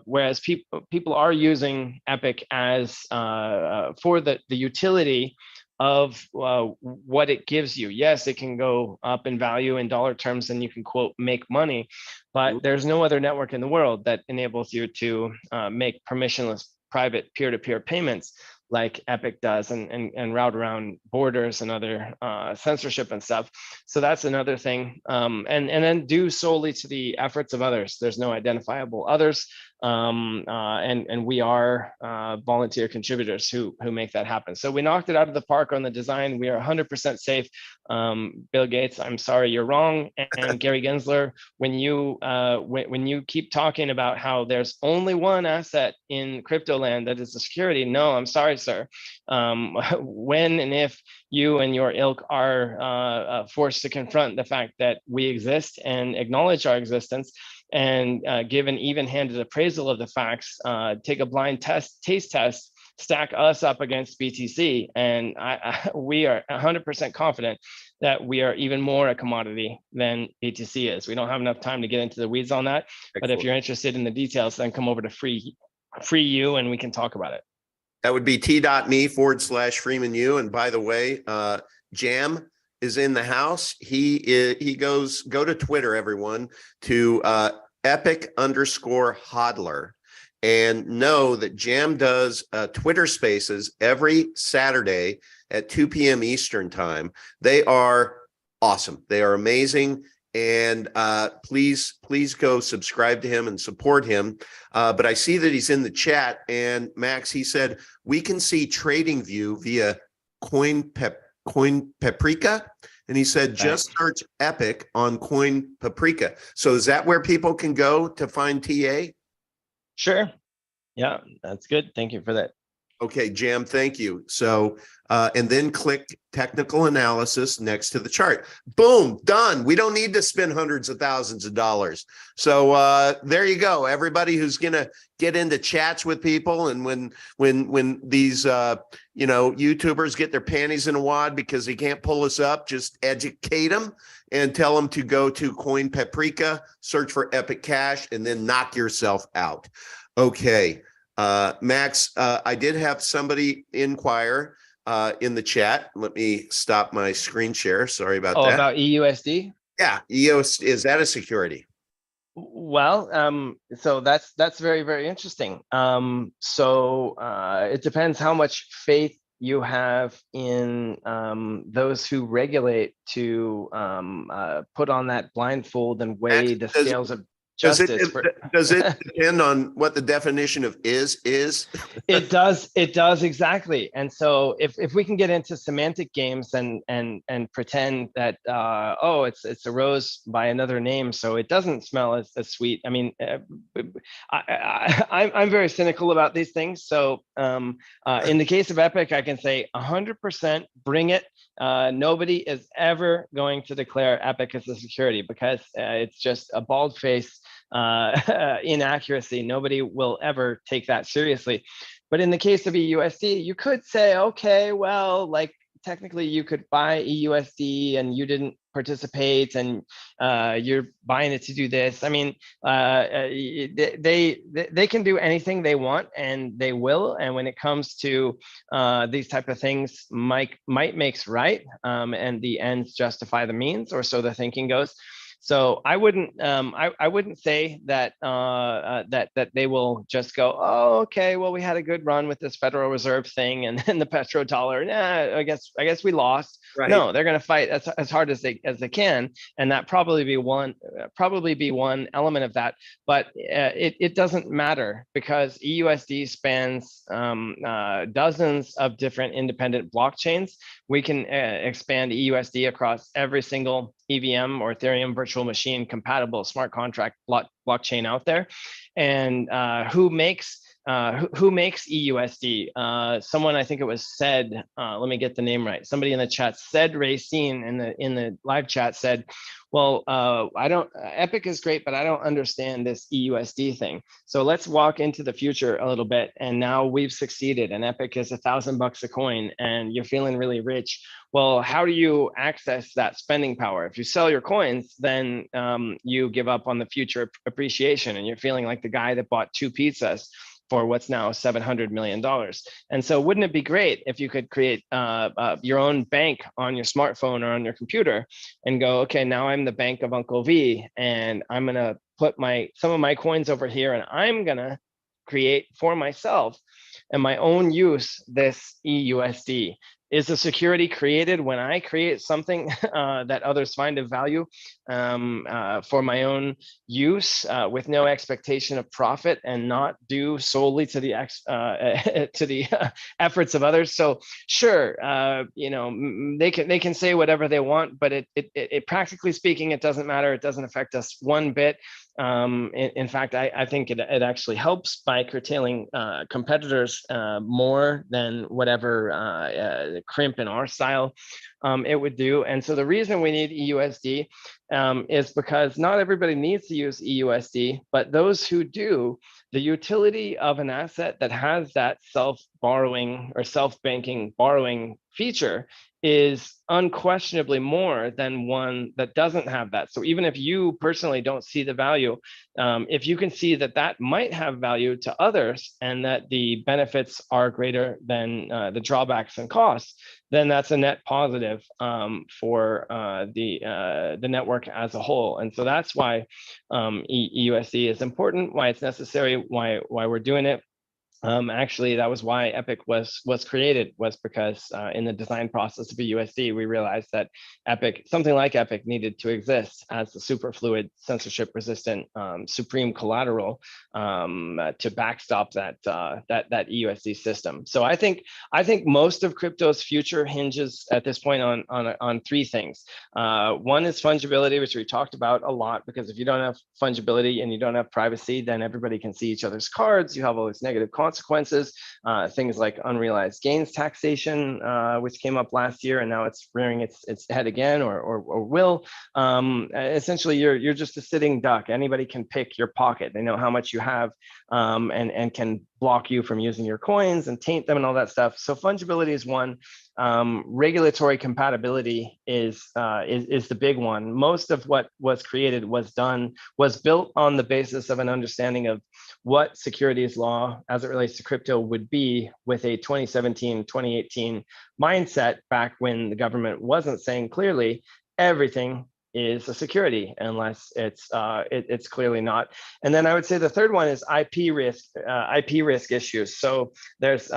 whereas people are using Epic as for the utility of what it gives you. Yes, it can go up in value in dollar terms and you can quote make money, but there's no other network in the world that enables you to make permissionless private peer-to-peer payments like Epic does, and route around borders and other censorship and stuff. So that's another thing. And then due solely to the efforts of others. There's no identifiable others. And we are volunteer contributors who make that happen. So we knocked it out of the park on the design. We are 100% safe. Bill Gates, I'm sorry, you're wrong. And Gary Gensler, when you keep talking about how there's only one asset in crypto land that is the security, no, I'm sorry, sir. When and if you and your ilk are forced to confront the fact that we exist and acknowledge our existence, and give an even-handed appraisal of the facts, take a blind taste test, stack us up against BTC, and we are 100% confident that we are even more a commodity than BTC is. We don't have enough time to get into the weeds on that. Excellent. But if you're interested in the details, then come over to Free You and we can talk about it. That would be t.me/FreemanU. And by the way, Jam is in the house. Go to Twitter, everyone, to epic_hodler, and know that Jam does Twitter Spaces every Saturday at 2 p.m. Eastern time. They are awesome. They are amazing. And please go subscribe to him and support him. But I see that he's in the chat. And Max, he said, we can see TradingView via Coin Paprika. And he said, just search Epic on Coin Paprika. So is that where people can go to find TA? Sure. Yeah, that's good. Thank you for that. Okay, Jam, thank you. So, and then click technical analysis next to the chart. Boom, done. We don't need to spend hundreds of thousands of dollars. So there you go. Everybody who's going to get into chats with people, and when these YouTubers get their panties in a wad because they can't pull us up, just educate them and tell them to go to Coin Paprika, search for Epic Cash, and then knock yourself out. Okay. Max, I did have somebody inquire in the chat. Let me stop my screen share. Sorry about that. About EUSD? Yeah, EUSD, is that a security? Well, so that's very, very interesting. It depends how much faith you have in those who regulate to put on that blindfold and weigh the scales of justice. Does it depend on what the definition of is? It does exactly. And so if we can get into semantic games and pretend that it's a rose by another name, so it doesn't smell as sweet. I mean, I'm very cynical about these things. So in the case of Epic, I can say 100% bring it. Nobody is ever going to declare Epic as a security because it's just a bald-faced inaccuracy. Nobody will ever take that seriously. But in the case of EUSD, you could say, okay, well, like technically you could buy EUSD and you didn't participate and you're buying it to do this. I mean, they can do anything they want and they will. And when it comes to these type of things, might makes right, and the ends justify the means, or so the thinking goes. So I wouldn't say that that they will just go, oh, okay, well, we had a good run with this Federal Reserve thing and then the petrodollar. I guess we lost. Right. No, they're going to fight as hard as they can, and that probably be one element of that. But it doesn't matter because EUSD spans dozens of different independent blockchains. We can expand EUSD across every single EVM or Ethereum virtual machine compatible smart contract blockchain out there. And who makes who makes EUSD? Someone, I think it was said, let me get the name right. Somebody in the chat said, Racine in the live chat said, well, I don't, Epic is great, but I don't understand this EUSD thing. So let's walk into the future a little bit. And now we've succeeded, and Epic is $1,000 a coin and you're feeling really rich. Well, how do you access that spending power? If you sell your coins, then you give up on the future appreciation, and you're feeling like the guy that bought 2 pizzas for what's now $700 million. And so wouldn't it be great if you could create your own bank on your smartphone or on your computer and go, okay, now I'm the bank of Uncle V, and I'm going to put some of my coins over here, and I'm going to create for myself and my own use this EUSD. Is the security created when I create something that others find of value for my own use with no expectation of profit, and not due solely to the efforts of others? So sure, you know, they can say whatever they want, but it practically speaking, it doesn't matter. It doesn't affect us one bit. In fact, I think it actually helps by curtailing competitors more than whatever crimp in our style it would do. And so the reason we need EUSD is because not everybody needs to use EUSD, but those who do, the utility of an asset that has that self-borrowing or self-banking borrowing feature is unquestionably more than one that doesn't have that. So even if you personally don't see the value, if you can see that that might have value to others, and that the benefits are greater than the drawbacks and costs, then that's a net positive for the network as a whole. And so that's why EUSD is important, why it's necessary, why we're doing it. Actually, that was why Epic was created, was because in the design process of EUSD, we realized that something like Epic needed to exist as the superfluid, censorship-resistant, supreme collateral to backstop that EUSD system. So I think most of crypto's future hinges at this point on 3 things. One is fungibility, which we talked about a lot, because if you don't have fungibility and you don't have privacy, then everybody can see each other's cards. You have all these negative consequences, things like unrealized gains taxation, which came up last year, and now it's rearing its head again, or will. Essentially, you're just a sitting duck. Anybody can pick your pocket. They know how much you have, and can block you from using your coins and taint them and all that stuff. So fungibility is one. Regulatory compatibility is the big one. Most of what was created was built on the basis of an understanding of what securities law as it relates to crypto would be, with a 2017, 2018 mindset, back when the government wasn't saying clearly everything is a security unless it's clearly not. And then I would say the third one is IP risk issues. So there's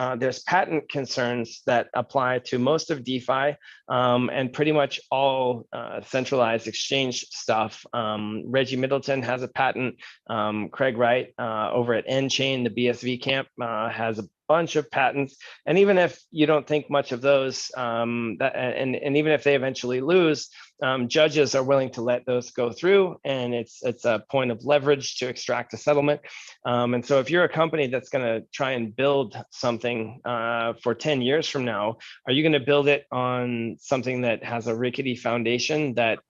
patent concerns that apply to most of DeFi and pretty much all centralized exchange stuff. Reggie Middleton has a patent. Craig Wright over at nChain, the BSV camp, has a bunch of patents. And even if you don't think much of those, and even if they eventually lose, judges are willing to let those go through, and it's a point of leverage to extract a settlement. And so if you're a company that's going to try and build something for 10 years from now, are you going to build it on something that has a rickety foundation, that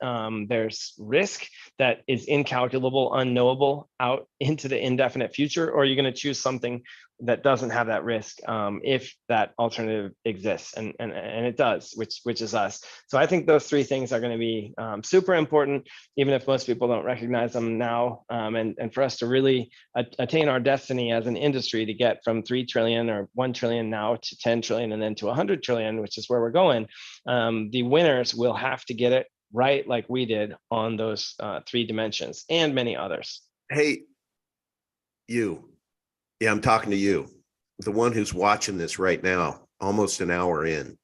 there's risk that is incalculable, unknowable out into the indefinite future? Or are you going to choose something that doesn't have that risk if that alternative exists, and it does, which is us. So I think those 3 things are going to be super important, even if most people don't recognize them now. And for us to really attain our destiny as an industry, to get from 3 trillion or 1 trillion now to 10 trillion and then to 100 trillion, which is where we're going, the winners will have to get it right, like we did, on those 3 dimensions and many others. Hey, you. Yeah, I'm talking to you, the one who's watching this right now, almost an hour in.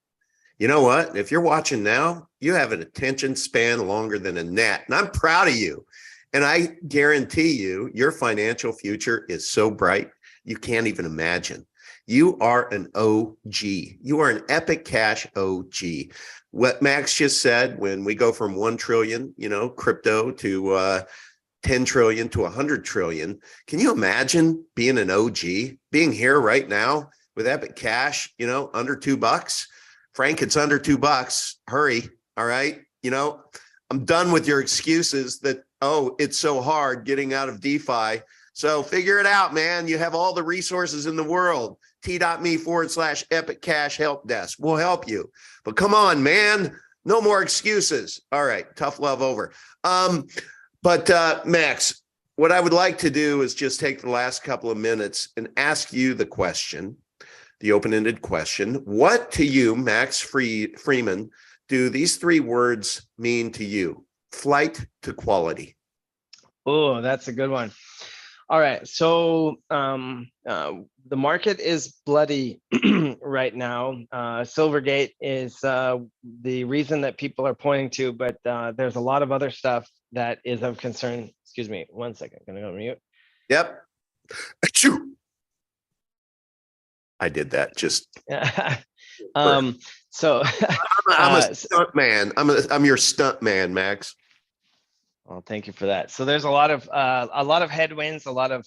You know what? If you're watching now, you have an attention span longer than a gnat, and I'm proud of you. And I guarantee you, your financial future is so bright, you can't even imagine. You are an OG. You are an Epic Cash OG. What Max just said, when we go from 1 trillion, crypto to 10 trillion to 100 trillion. Can you imagine being an OG, being here right now with Epic Cash, under $2? Frank, it's under $2. Hurry. All right. I'm done with your excuses that, oh, it's so hard getting out of DeFi. So figure it out, man. You have all the resources in the world. T.me/Epic Cash help desk. We'll help you. But come on, man. No more excuses. All right. Tough love over. But Max, what I would like to do is just take the last couple of minutes and ask you the question, the open-ended question. What to you, Max Freeman, do these 3 words mean to you? Flight to quality. Oh, that's a good one. All right. So the market is bloody right now. Silvergate is the reason that people are pointing to, but there's a lot of other stuff that is of concern. Excuse me, 1 second. Gonna go mute. Yep. Achoo. I did that just. So I'm a stunt man. I'm your stunt man, Max. Well, thank you for that. So there's a lot of headwinds, a lot of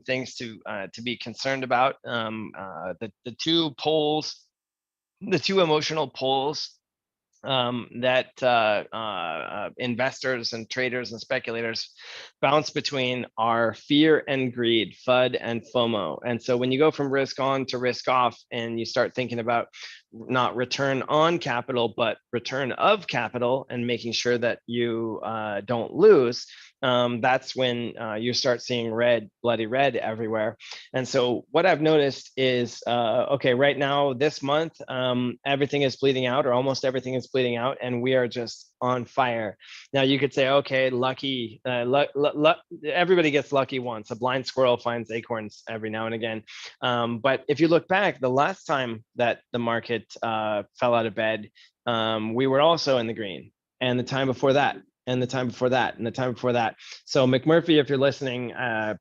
things to be concerned about. The two poles, the 2 emotional poles that investors and traders and speculators bounce between are fear and greed, FUD and FOMO. And so when you go from risk on to risk off and you start thinking about not return on capital, but return of capital and making sure that you don't lose, that's when you start seeing bloody red everywhere. And so what I've noticed is, okay, right now, this month, everything is bleeding out, or almost everything is bleeding out, and we are just on fire. Now you could say, okay, lucky, everybody gets lucky once. A blind squirrel finds acorns every now and again. But if you look back, the last time that the market fell out of bed, we were also in the green, and the time before that, and the time before that, and the time before that. So McMurphy, if you're listening,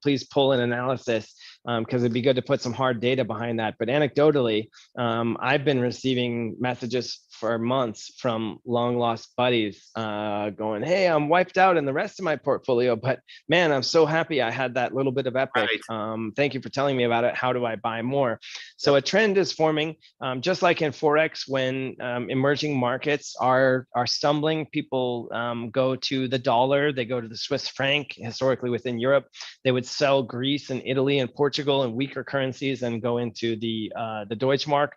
please pull an analysis, because it'd be good to put some hard data behind that. But anecdotally, I've been receiving messages for months from long lost buddies going, hey, I'm wiped out in the rest of my portfolio, but man, I'm so happy I had that little bit of Epic. Right. Thank you for telling me about it. How do I buy more? So a trend is forming, just like in Forex, when emerging markets are stumbling, people go to the dollar, they go to the Swiss franc. Historically within Europe, they would sell Greece and Italy and Portugal and weaker currencies and go into the Deutschmark.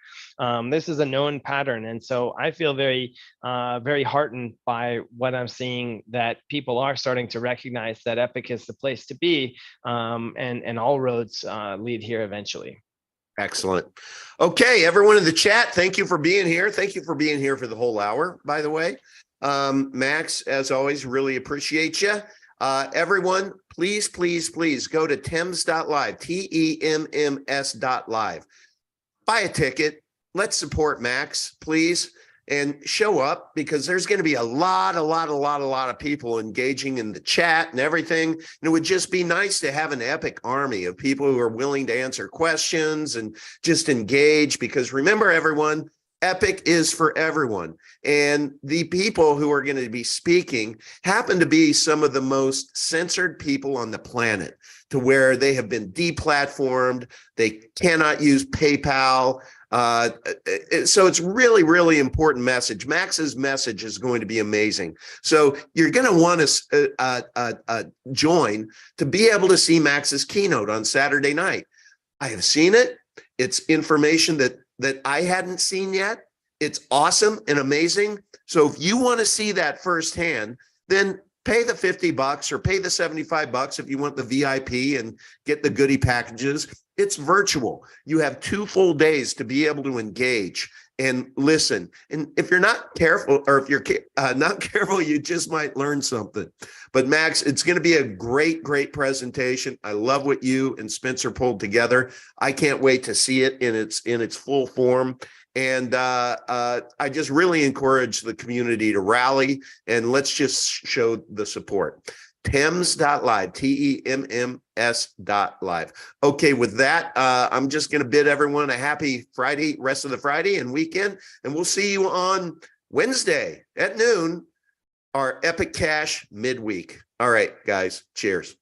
This is a known pattern. And so I feel very heartened by what I'm seeing, that people are starting to recognize that Epic is the place to be, and all roads lead here eventually. Excellent. Okay, everyone in the chat, thank you for being here. Thank you for being here for the whole hour, by the way. Max, as always, really appreciate you. Everyone, please go to tems.live, TEMMS.live. Buy a ticket. Let's support Max, please, and show up, because there's going to be a lot of people engaging in the chat and everything. And it would just be nice to have an Epic army of people who are willing to answer questions and just engage, because remember, everyone, Epic is for everyone. And the people who are going to be speaking happen to be some of the most censored people on the planet, to where they have been deplatformed. They cannot use PayPal. So it's really important message. Max's message is going to be amazing. So you're going to want to join to be able to see Max's keynote on Saturday night. I have seen it. It's information that I hadn't seen yet. It's awesome and amazing. So if you want to see that firsthand, then pay the $50 or pay the $75 if you want the VIP and get the goodie packages. It's virtual. You have 2 full days to be able to engage and listen. And if you're not careful, or if you're not careful, you just might learn something. But Max, it's going to be a great presentation. I love what you and Spencer pulled together. I can't wait to see it in its full form. And I just really encourage the community to rally, and let's just show the support. TEMS.live, TEMMS.live. Okay, with that, I'm just going to bid everyone a happy Friday, rest of the Friday and weekend, and we'll see you on Wednesday at noon our Epic Cash midweek. All right, guys, cheers.